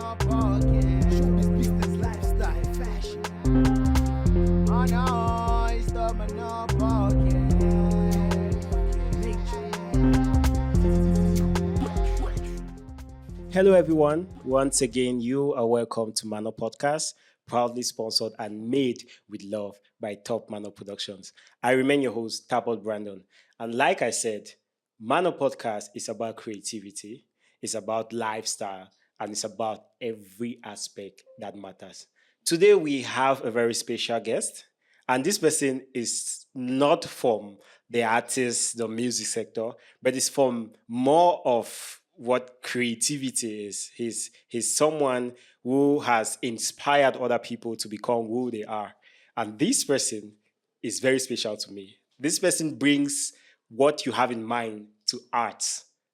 Manor Podcast. Showbiz, business, lifestyle, fashion. Oh no, it's the Manor Podcast. Hello, everyone. Once again, you are welcome to Manor Podcast, proudly sponsored and made with love by Top Manor Productions. I remain your host, Tapot Brandon. And like I said, Manor Podcast is about creativity, it's about lifestyle, and it's about every aspect that matters. Today, we have a very special guest, and this person is not from the artist, the music sector, but it's from more of what creativity is. He's someone who has inspired other people to become who they are. And this person is very special to me. This person brings what you have in mind to art.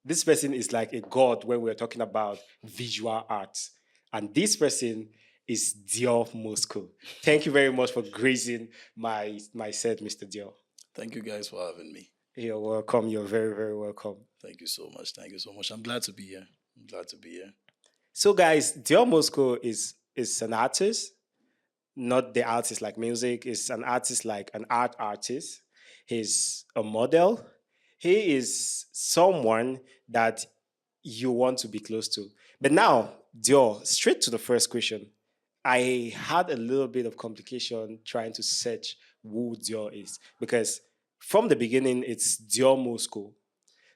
This person is like a god when we're talking about visual art. And this person is Dior Moscow. Thank you very much for gracing my set, Mr. Dior. Thank you guys for having me. You're welcome. You're very, very welcome. Thank you so much. Thank you so much. I'm glad to be here. I'm glad to be here. So, guys, Dior Moscow is an artist, not the artist like music. Is an artist like an art artist. He's a model. He is someone that you want to be close to. But now, Dior, straight to the first question. I had a little bit of complication trying to search who Dior is because from the beginning it's Dior Moscow.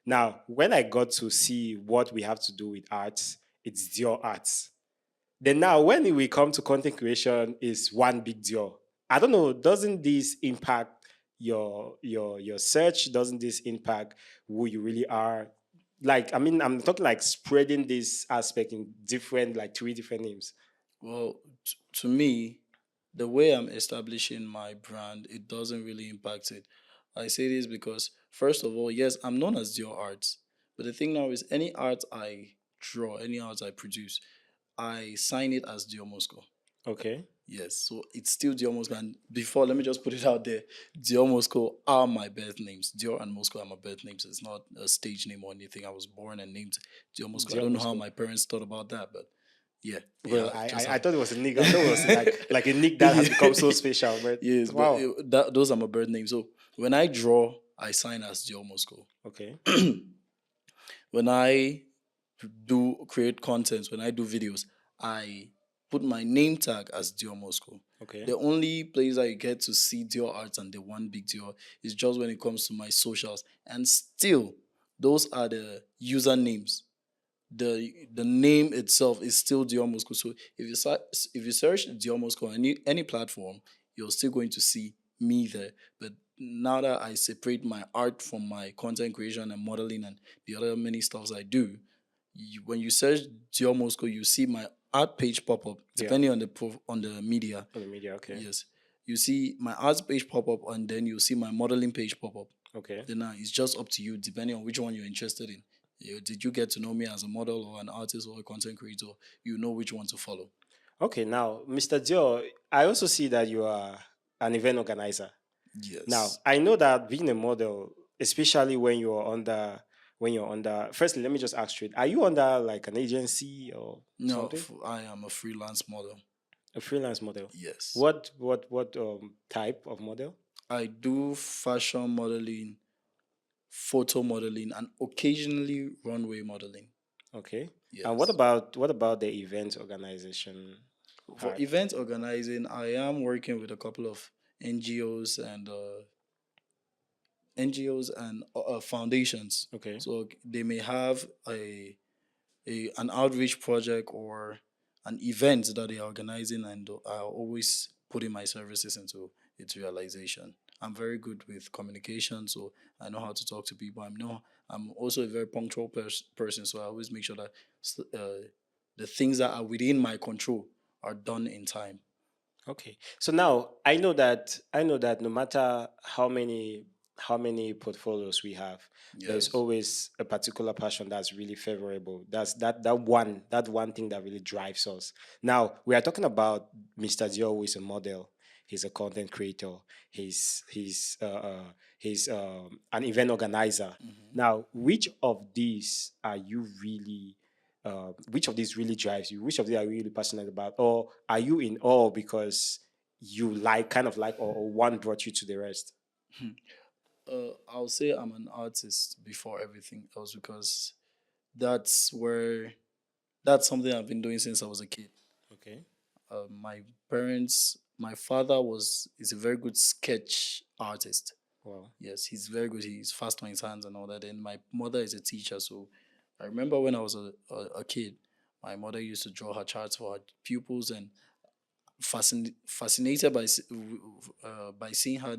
Now, when I got to see what we have to do with arts, it's Dior Arts. Then now, when we come to content creation, is one big deal. I don't know. Doesn't this impact your search? Doesn't this impact who you really are? Like, I mean, I'm talking like spreading this aspect in different, like three different names. Well, to me, the way I'm establishing my brand, it doesn't really impact it. I say this because, first of all, yes, I'm known as Dior Arts. But the thing now is, any art I draw, any art I produce, I sign it as Dior Moscow. Okay. Yes, so it's still Dior Moscow. And before, let me just put it out there, Dior Moscow are my birth names. Dior and Moscow are my birth names. It's not a stage name or anything. I was born and named Dior Moscow. I Dior don't know how Moscow. my parents thought about that, but yeah. Well, just I thought it was a nick. I thought it was like a nick that has become so special. But yes, but wow. those are my birth names. So when I draw, I sign as Dior Moscow. Okay. When I do create content, when I do videos, I put my name tag as Dior Moscow. Okay. The only place I get to see Dior Arts and the one big Dior is just when it comes to my socials. And still, those are the usernames. The name itself is still Dior Moscow. So if you search Dior Moscow on any platform, you're still going to see me there. But now that I separate my art from my content creation and modeling and the other many stuffs I do, when you search Dior Moscow, you see my art page pop up. Depending on on the media, On the media. Okay. yes, you see my art page pop up, and then you see my modeling page pop up. Okay. Then it's just up to you, depending on which one you're interested in. Did you get to know me as a model or an artist or a content creator? You know which one to follow. Okay. Now, Mr. Dior, I also see that you are an event organizer. Yes. Now, I know that being a model, especially when you're under. Firstly, let me just ask straight: are you under like an agency or No, something? I am a freelance model. A freelance model. Yes. What type of model? I do fashion modeling, photo modeling, and occasionally runway modeling. Okay. Yes. And what about the event organization? For part? event organizing, I am working with a couple of NGOs and foundations. Okay. So they may have an outreach project or an event that they are organizing, and I always putting my services into its realization. I'm very good with communication, so I know how to talk to people. I'm also a very punctual person, so I always make sure that the things that are within my control are done in time. Okay. So now I know that no matter how many portfolios we have, there's Yes. always a particular passion that's really favorable. That's that one thing that really drives us. Now we are talking about Mr. Dio, who is a model. He's a content creator. He's an event organizer. Mhm. Now, which of these are you really which of these really drives you? Which of these are you really passionate about? Or are you in awe because you like, kind of like, or one brought you to the rest? I'll say I'm an artist before everything else because that's where that's something I've been doing since I was a kid. Okay. My parents, my father is a very good sketch artist. Wow. Yes, he's very good. He's fast on his hands and all that. And my mother is a teacher, so I remember when I was a kid, my mother used to draw her charts for her pupils, and fascinated by seeing her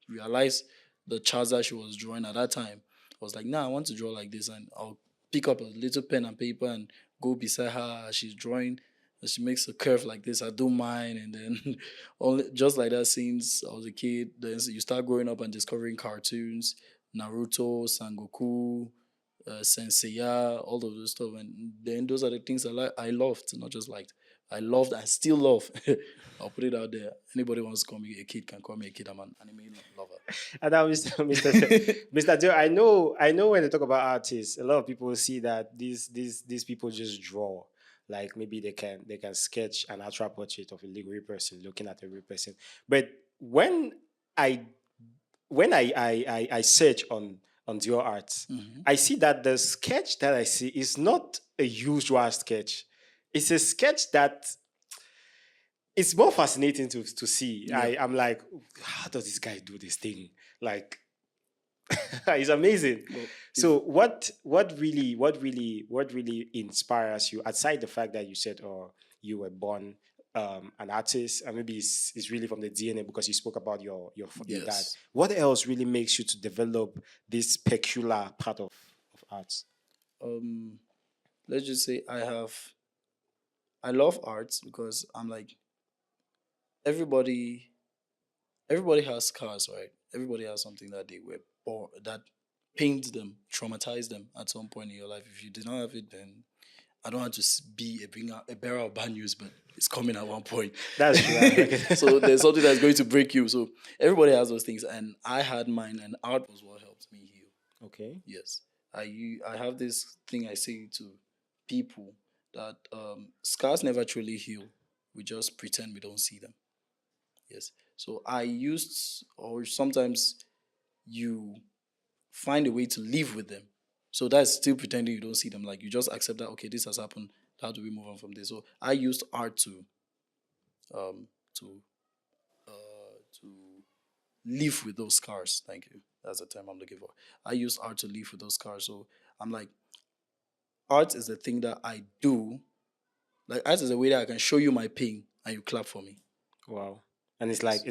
realize the charts that she was drawing at that time. I was like, nah, I want to draw like this, and I'll pick up a little pen and paper and go beside her as she's drawing. And she makes a curve like this. I do mine, and then only just like that. Since I was a kid, then you start growing up and discovering cartoons, Naruto, Sangoku, Senseiya, all of those stuff, and then those are the things I loved, not just liked. I loved and still love. I'll put it out there. Anybody wants to call me a kid can call me a kid. I'm an anime lover. And now, Mr. Joe, I know when they talk about artists, a lot of people see that these people just draw. Like maybe they can sketch an actual portrait of a real person looking at a real person. But I I search on your art, I see that the sketch that I see is not a usual sketch. It's a sketch that it's more fascinating to see. Yeah. I'm like, how does this guy do this thing? Like, it's amazing. Well, So what really inspires you, aside the fact that you said, oh, you were born an artist, and maybe it's really from the DNA because you spoke about your dad. Yes. What else really makes you to develop this peculiar part of arts? Um, let's just say I love arts because I'm like everybody everybody has scars, right? Everybody has something that they were born that pains them, traumatized them at some point in your life. If you did not have it, then I don't have to be a bearer of bad news, but it's coming at one point. That's true. I reckon. So there's something that's going to break you. So everybody has those things, and I had mine, and art was what helped me heal. Okay. Yes, I have this thing I say to people that scars never truly heal. We just pretend we don't see them. Yes. So I used, or sometimes you find a way to live with them. So that's still pretending you don't see them. Like you just accept that, okay, this has happened. How do we move on from this? So I used art um to to live with those scars. Thank you. That's the term I'm looking for. I used art to live with those scars. So I'm like, art is the thing that I do. Like art is a way that I can show you my pain and you clap for me. Wow. And it's like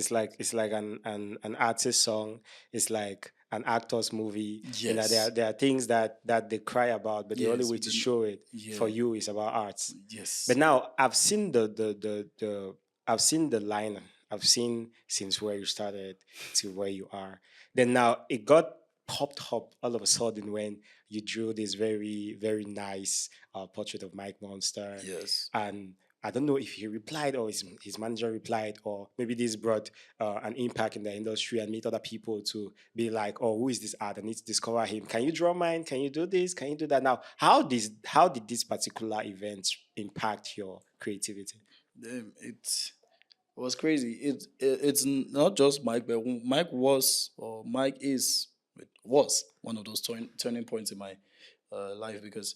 an artist song. It's like an actor's movie. You know, Yes. there are things that they cry about, but the only Yes, way we to didn't- show it Yeah. for you is about art. Yes. But now I've seen the I've seen the line. I've seen since where you started to where you are. Then now it got popped up all of a sudden when you drew this very nice portrait of Mike Monster. Yes. And I don't know if he replied or his manager replied, or maybe this brought an impact in the industry and made other people to be like, oh, who is this art? I need to discover him. Can you draw mine? Can you do this? Can you do that? Now, how did this particular event impact your creativity? Damn, it was crazy. It's not just Mike, but Mike was one of those turning points in my life because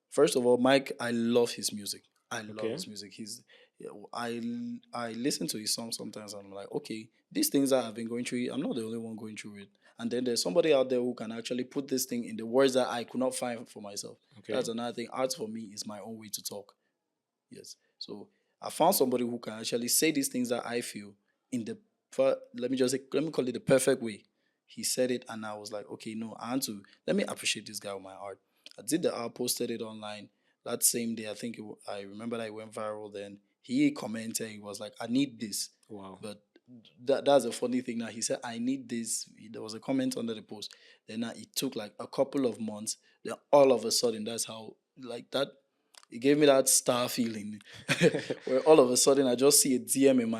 first of all, Mike, I love his music. I love Okay. his music. Yeah, I listen to his songs sometimes and I'm like, okay, these things that I've been going through, I'm not the only one going through it. And then there's somebody out there who can actually put this thing in the words that I could not find for myself. Okay. That's another thing. Art for me is my own way to talk. Yes. So I found somebody who can actually say these things that I feel in the let me call it the perfect way. He said it and I was like, okay, no, I want to let me appreciate this guy with my art. I did the art, posted it online. That same day, I remember that it went viral. Then he commented, he was like, I need this. Wow. But that's a funny thing now. He said, I need this. There was a comment under the post. Then it took like a couple of months. Then all of a sudden, that's how, like that, it gave me that star feeling where all of a sudden I just see a DM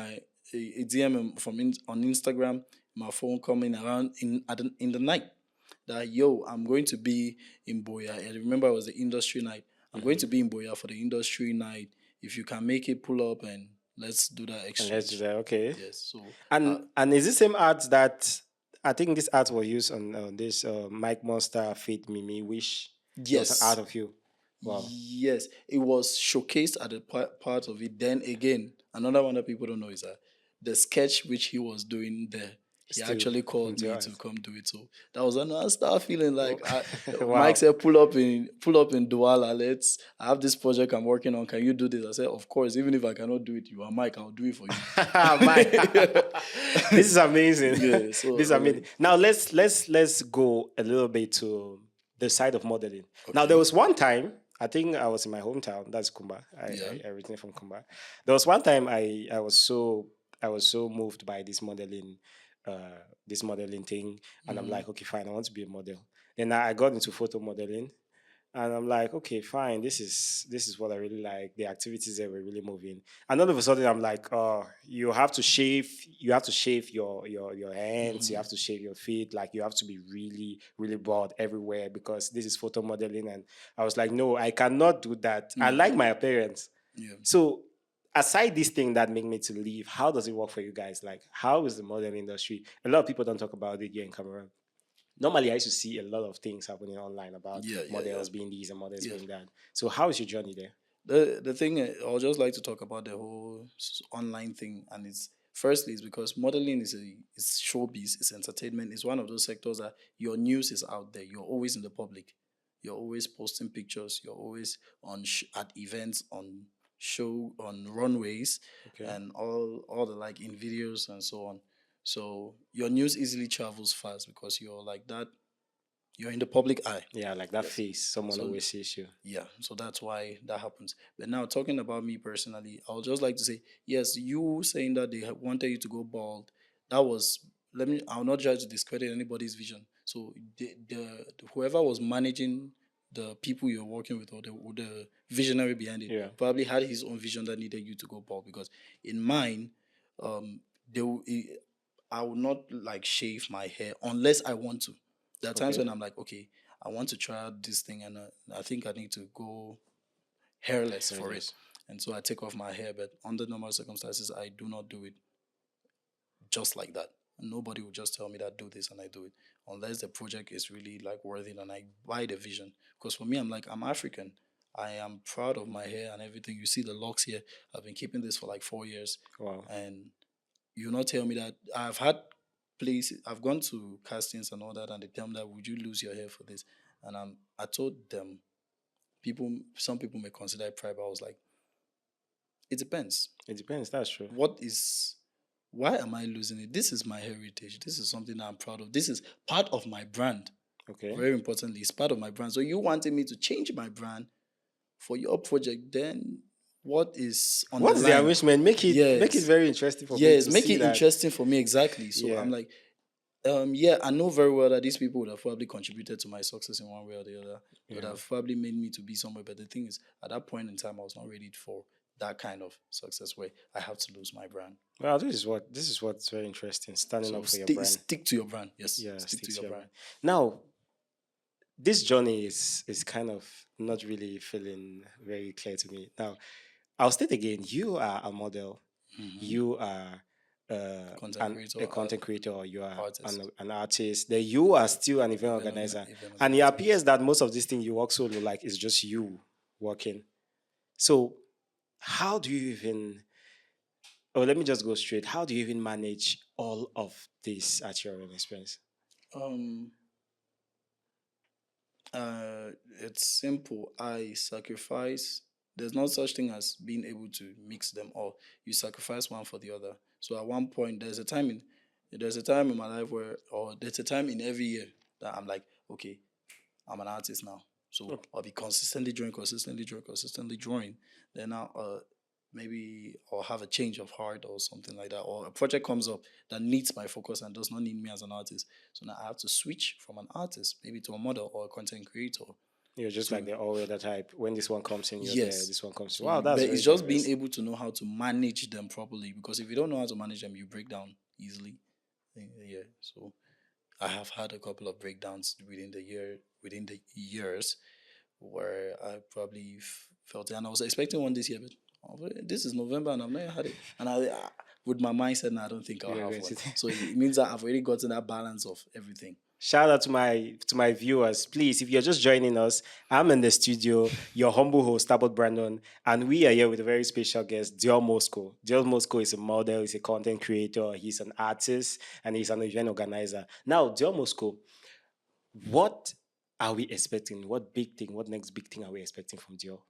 a DM on Instagram, my phone coming around in the night that, yo, I'm going to be in Boya. I remember it was the industry night. I'm going to be in Boya for the industry night. If you can make it, pull up and let's do that And let's do exchange. that. Okay. Yes. So And is the same art that I think this art was used on this Mic Monsta Fit Mimi Wish? There was an art yes. of you. Wow. Yes, it was showcased at the part of it. Then again, another one that people don't know is that the sketch which he was doing there, he Still actually from called your me to art. come do it. So that was another start feeling like Mike Wow. said, pull up in Douala. I have this project I'm working on. Can you do this? I said, of course. Even if I cannot do it, you are Mike. I'll do it for My, you. this is amazing. Yeah. So This is amazing. Now let's go a little bit to the side of modeling. Now there okay. was one time I think I was in my hometown. That's Kumba. Yeah. I originally from Kumba. There was one time I was so moved by this modeling thing, and I'm like, okay, fine, I want to be a model. Then I got into photo modeling, and I'm like, okay, fine. This is what I really like. The activities that were really moving. And all of a sudden, I'm like, oh, you have to shave. You have to shave your hands. You have to shave your feet. Like you have to be really really broad everywhere because this is photo modeling. And I was like, no, I cannot do that. I like my appearance. Yeah. So aside this thing that made me to leave, how does it work for you guys? Like, how is the modeling industry? A lot of people don't talk about it here in Cameroon. Normally I used to see a lot of things happening online about Yeah. models being these and models Yeah. being that. So how is your journey there? The thing I'll just like to talk about the whole online thing, and it's firstly is because modeling is showbiz, it's entertainment, it's one of those sectors that your news is out there. You're always in the public. You're always posting pictures. You're always at events, on show, on runways, Okay. and all the like in videos and so on. So your news easily travels fast because you're like that. You're in the public eye. Yeah, like that Yes. face. Someone So always sees you. yeah, so that's why that happens. But now talking about me personally, I would just like to say, yes, you saying that they wanted you to go bald, that was, I'll not try to discredit anybody's vision. So the whoever was managing the people you're working with, or the visionary behind it, Yeah. probably had his own vision that needed you to go bald. Because in mine, they will, I will not like shave my hair unless I want to. There are times Okay. when I'm like, okay, I want to try out this thing, and I think I need to go hairless for it. Hairless. And so I take off my hair, but under normal circumstances, I do not do it just like that. Nobody will just tell me that do this and I do it, unless the project is really like worthy and I buy the vision. Because for me, I'm African. I am proud of my hair and everything. You see the locks here. I've been keeping this for like 4 years, Wow. and you not tell me that I've had places, I've gone to castings and all that, and they tell me that would you lose your hair for this? And I told them, some people may consider it pride, but I was like, it depends. It depends. That's true. Why am I losing it? This is my heritage. This is something that I'm proud of. This is part of my brand. Okay. Very importantly, it's part of my brand. So you wanted me to change my brand for your project, then what is on What's the the line? arrangement? Make it Yes. very interesting for me Yes, to make see it that. interesting for me, exactly. So Yeah. I'm like, yeah, I know very well that these people would have probably contributed to my success in one way or the other. They would Yeah. have probably made me to be somewhere. But the thing is, at that point in time, I was not ready for that kind of success where I have to lose my brand. Well, this is what's very interesting. Standing So up for your stick, brand. stick to your brand. Yes, Yeah, stick to your brand. Now, this journey is kind of not really feeling very clear to me. Now, I'll state again: you are a model, you are Content creator, a content creator, or you are artist. an artist. Then you are still an event organizer, and it appears that most of this thing you work solo, like, is just you working. So, how do you even? Oh, let me just go straight. How do you even manage all of this at your own expense? Um, it's simple. I sacrifice. There's no such thing as being able to mix them all. You sacrifice one for the other. So at one point, there's a time in my life where, or there's a time in every year that I'm like, okay, I'm an artist now. So I'll be consistently drawing. Then maybe I'll have a change of heart or something like that. Or a project comes up that needs my focus and does not need me as an artist. So now I have to switch from an artist maybe to a model or a content creator. You're just like the all-weather type. When this one comes in, you're Yes. there. This one comes in. So Wow, that's but very it's just diverse. being able to know how to manage them properly. Because if you don't know how to manage them, you break down easily. Yeah. So I have had a couple of breakdowns within the years where I probably felt it. And I was expecting one this year, but this is November and I've never had it. And with my mindset, now I don't think I'll You're have going one. to- So it means that I've already gotten that balance of everything. Shout out to my viewers. Please, if you're just joining us, I'm in the studio, your humble host, Tabot Brandon, and we are here with a very special guest, Dior Moscow. Dior Moscow is a model, he's a content creator, he's an artist, and he's an event organizer. Now, Dior Moscow, what are we expecting? What next big thing are we expecting from Dior?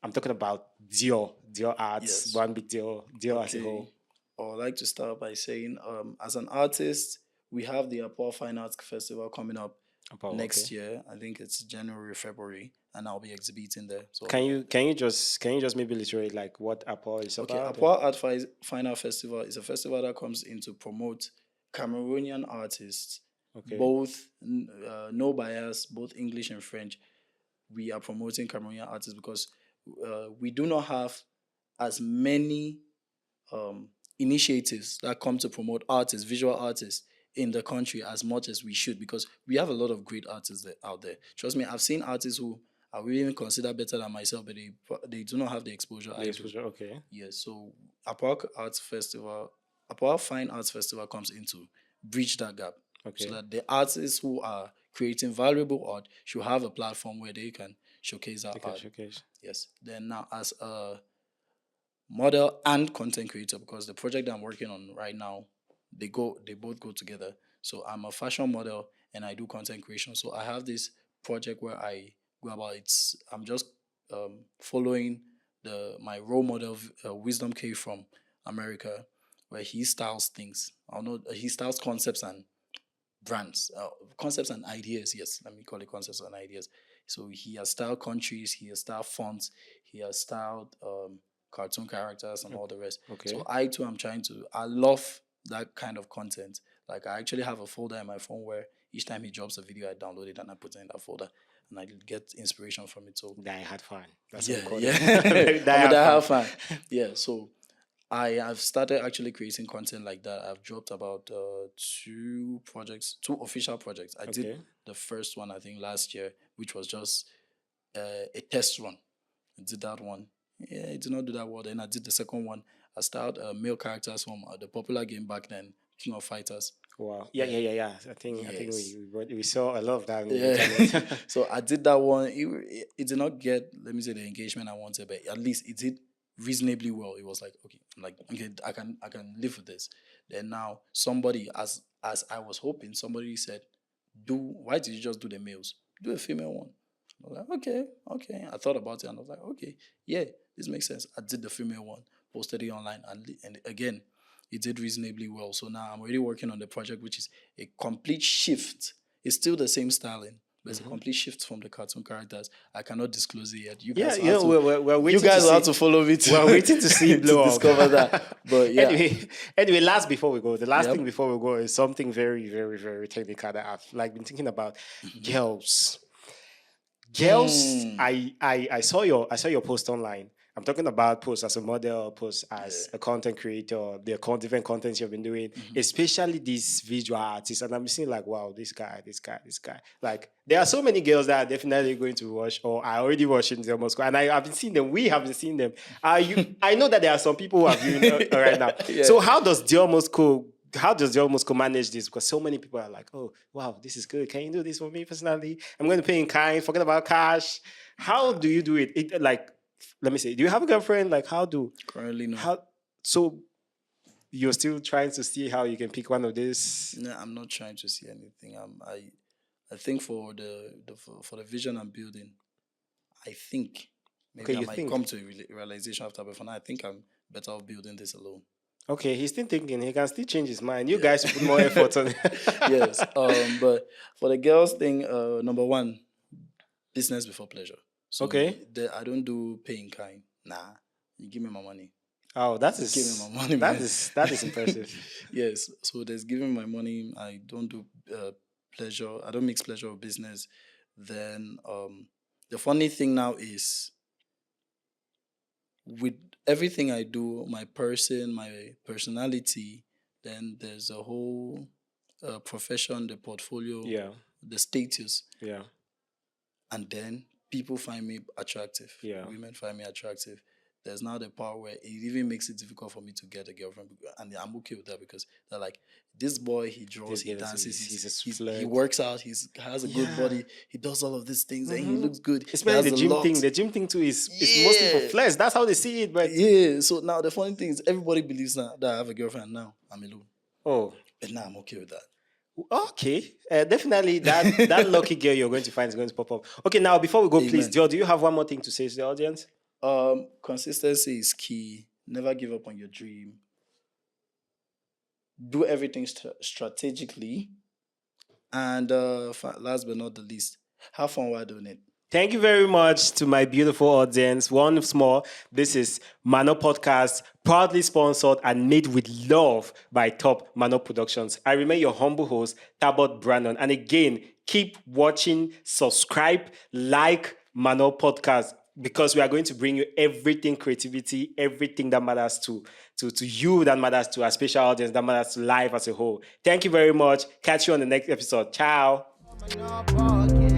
I'm talking about Dior Arts, Yes. one big Dior as a Okay. whole. I would like to start by saying, as an artist, we have the Apple Fine Arts Festival coming up next year. I think it's January, February, and I'll be exhibiting there. So Can you just maybe literate like what Apple is okay, about? Apple Art Fine Art Festival is a festival that comes in to promote Cameroonian artists, Okay. both no bias, both English and French. We are promoting Cameroonian artists because we do not have as many initiatives that come to promote artists, visual artists in the country as much as we should, because we have a lot of great artists out there. Trust me, I've seen artists who I would even consider better than myself, but they do not have the exposure I do. Exposure, okay. Yes, so Apart Fine Arts Festival comes in to bridge that gap. Okay. So that the artists who are creating valuable art should have a platform where they can showcase that art. Showcase. Yes. Then now, as a model and content creator, because the project that I'm working on right now, they both go together. So I'm a fashion model and I do content creation. So I have this project where I go about I'm just following my role model, Wisdom K from America, where he styles things. He styles concepts and brands, concepts and ideas. Yes, let me call it concepts and ideas. So he has styled countries, he has styled fonts, he has styled cartoon characters and all the rest. Okay. So I too am I love that kind of content. Like I actually have a folder in my phone where each time he drops a video, I download it and I put it in that folder and I get inspiration from it. So Die had fun. That's yeah, what we call yeah. it. I'm a Die die-hard fun. fan. Yeah, so I have started actually creating content like that. I've dropped about two official projects. I Okay. did the first one, I think, last year, which was just a test run. I did that one. Yeah, I did not do that well. Then I did the second one. I started male characters from the popular game back then, King of Fighters. Wow. Yeah. I think Yes. we saw a lot of that. On the Yeah. internet. So I did that one. It did not get, let me say, the engagement I wanted, but at least it did reasonably well. It was like, okay, I can live with this. Then now somebody, as I was hoping, somebody said, why did you just do the males? Do a female one. I was like, okay. I thought about it and I was like, okay, yeah, this makes sense. I did the female one, posted it online, and again, it did reasonably well. So now I'm already working on the project, which is a complete shift. It's still the same styling, but it's a complete shift from the cartoon characters. I cannot disclose it yet. You guys we're waiting. you guys to have see, to follow me to, we're waiting to see it blow to up. discover that. But yeah, Anyway, last before we go, the last Yep. thing before we go is something very, very, very technical that I've been thinking about. Girls. I saw your post online. I'm talking about posts as a model, posts as a content creator, the different contents you've been doing, especially these visual artists. And I'm seeing like, wow, this guy. Like, there are so many girls that are definitely going to watch or are already watching Dior Moscow. And I haven't seen them. We haven't seen them. I know that there are some people who are viewing right now. Yeah. So how does Dior Moscow manage this? Because so many people are like, oh, wow, this is good. Can you do this for me personally? I'm going to pay in kind, forget about cash. How do you do it? Let me say, do you have a girlfriend? Like, currently no. So you're still trying to see how you can pick one of these? No, I'm not trying to see anything. I think for the vision I'm building, I think maybe I might come to a realization after, but for now, I think I'm better off building this alone. Okay, he's still thinking. He can still change his mind. You guys put more effort on it. Yes. But for the girls thing, number one, business before pleasure. So Okay. I don't do pay in kind. Nah, you give me my money. Oh, Give me my money, man. that is impressive. Yes. So there's giving my money. I don't do pleasure. I don't mix pleasure with business. Then the funny thing now is, with everything I do, my personality, then there's a whole profession, the portfolio, Yeah. the status, Yeah. and then people find me attractive. Yeah. Women find me attractive. There's now the part where it even makes it difficult for me to get a girlfriend, and I'm okay with that because they're like, this boy, he draws, he dances, he flirt. works out, he has a good Yeah. body, he does all of these things, and he looks good. He Especially has the a gym lot. thing. The gym thing too is mostly for Yeah. flesh. That's how they see it. But Yeah. So now the funny thing is, everybody believes now that I have a girlfriend now. I'm alone, oh, but now I'm okay with that. okay. Definitely that lucky girl you're going to find is going to pop up. Okay, now before we go, please, Amen. Dior, do you have one more thing to say to the audience? Consistency is key. Never give up on your dream. Do everything strategically, and last but not the least, have fun while doing it. Thank you very much to my beautiful audience. Once more, this is Manor Podcast, proudly sponsored and made with love by Top Manor Productions. I remain your humble host, Talbot Brandon. And again, keep watching, subscribe, like Manor Podcast, because we are going to bring you everything creativity, everything that matters to you, that matters to our special audience, that matters to life as a whole. Thank you very much. Catch you on the next episode. Ciao. Manor Podcast.